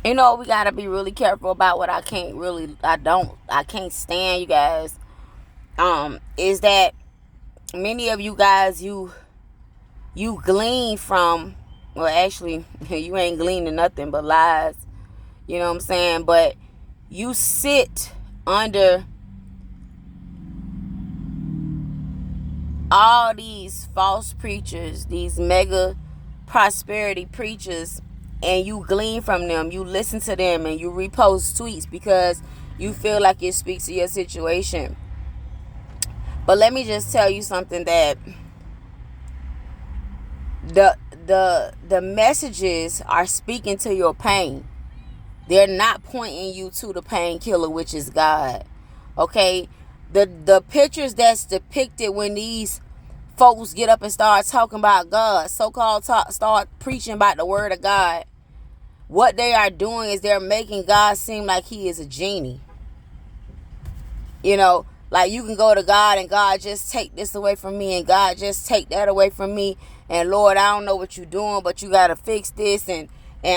You know, we gotta be really careful about what I can't stand, you guys. Is that many of you guys, you glean from, well, actually, you ain't gleaning nothing but lies. You know what I'm saying? But you sit under all these false preachers, these mega prosperity preachers, and you glean from them. You listen to them and you repost tweets because you feel like it speaks to your situation. But let me just tell you something, that the the messages are speaking to your pain. They're not pointing you to the painkiller, which is God. Okay? The pictures that's depicted when these folks get up and start talking about God, so-called start preaching about the word of God, what they are doing is they're making God seem like he is a genie. You know, like you can go to God and God, just take this away from me, and God, just take that away from me, and Lord, I don't know what you're doing, but you got to fix this, and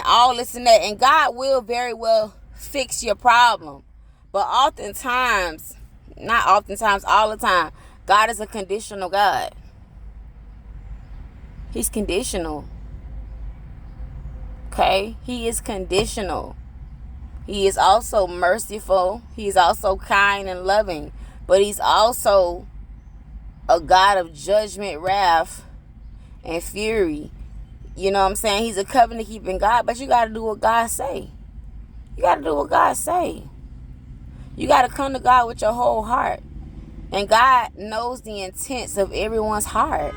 all this and that, and God will very well fix your problem. But oftentimes, not oftentimes, all the time, God is a conditional God. He's conditional. Okay? He is conditional. He is also merciful. He's also kind and loving. But he's also a God of judgment, wrath, and fury. You know what I'm saying? He's a covenant keeping God, but you got to do what God say. You got to do what God say. You got to come to God with your whole heart. And God knows the intents of everyone's heart.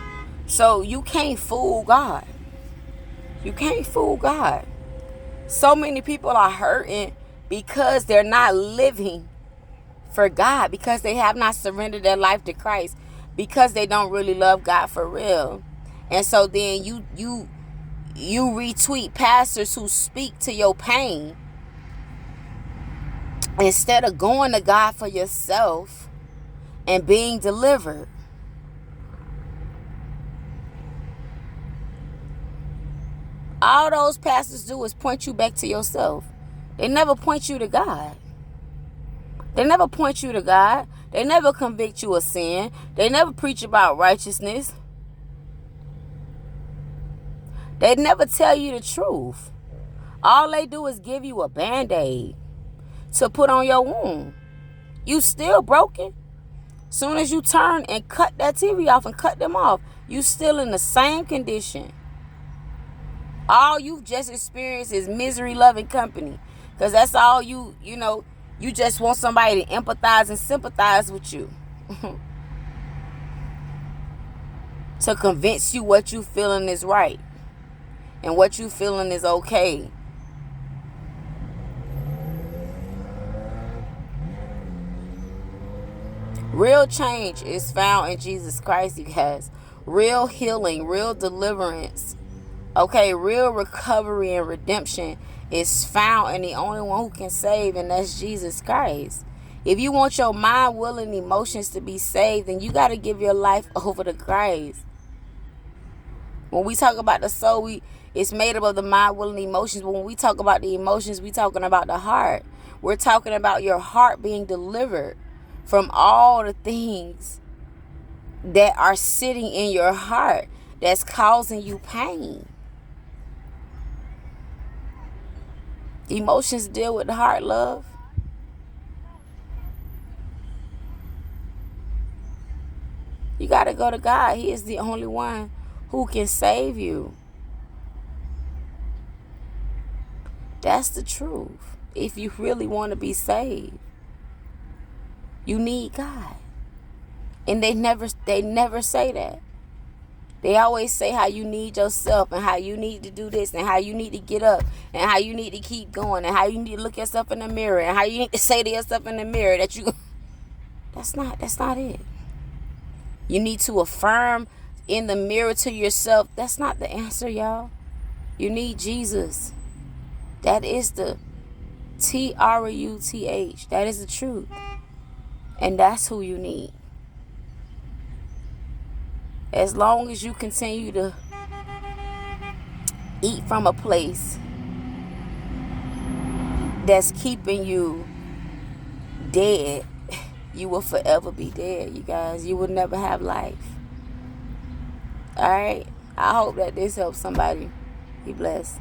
So you can't fool God. You can't fool God. So many people are hurting because they're not living for God, because they have not surrendered their life to Christ, because they don't really love God for real. And so then you retweet pastors who speak to your pain instead of going to God for yourself and being delivered. All those pastors do is point you back to yourself. They never point you to God. They never point you to God. They never convict you of sin. They never preach about righteousness. They never tell you the truth. All they do is give you a band-aid to put on your wound. You still broken. Soon as you turn and cut that TV off and cut them off, you still in the same condition. All you've just experienced is misery loving company. Because that's all you know, you just want somebody to empathize and sympathize with you. To convince you what you feeling is right. And what you feeling is okay. Real change is found in Jesus Christ, you guys. Real healing, real deliverance. Okay, real recovery and redemption is found in the only one who can save, and that's Jesus Christ. If you want your mind, will, and emotions to be saved, then you got to give your life over to Christ. When we talk about the soul, it's made up of the mind, will, and emotions. But when we talk about the emotions, we talking about the heart. We're talking about your heart being delivered from all the things that are sitting in your heart that's causing you pain. Emotions deal with the heart, love. You got to go to God. He is the only one who can save you. That's the truth. If you really want to be saved, you need God. And they never say that. They always say how you need yourself, and how you need to do this, and how you need to get up, and how you need to keep going, and how you need to look yourself in the mirror, and how you need to say to yourself in the mirror that you that's not it. You need to affirm in the mirror to yourself. That's not the answer, y'all. You need Jesus. That is the truth. That is the truth. And that's who you need. As long as you continue to eat from a place that's keeping you dead, you will forever be dead, you guys. You will never have life. Alright? I hope that this helps somebody. Be blessed.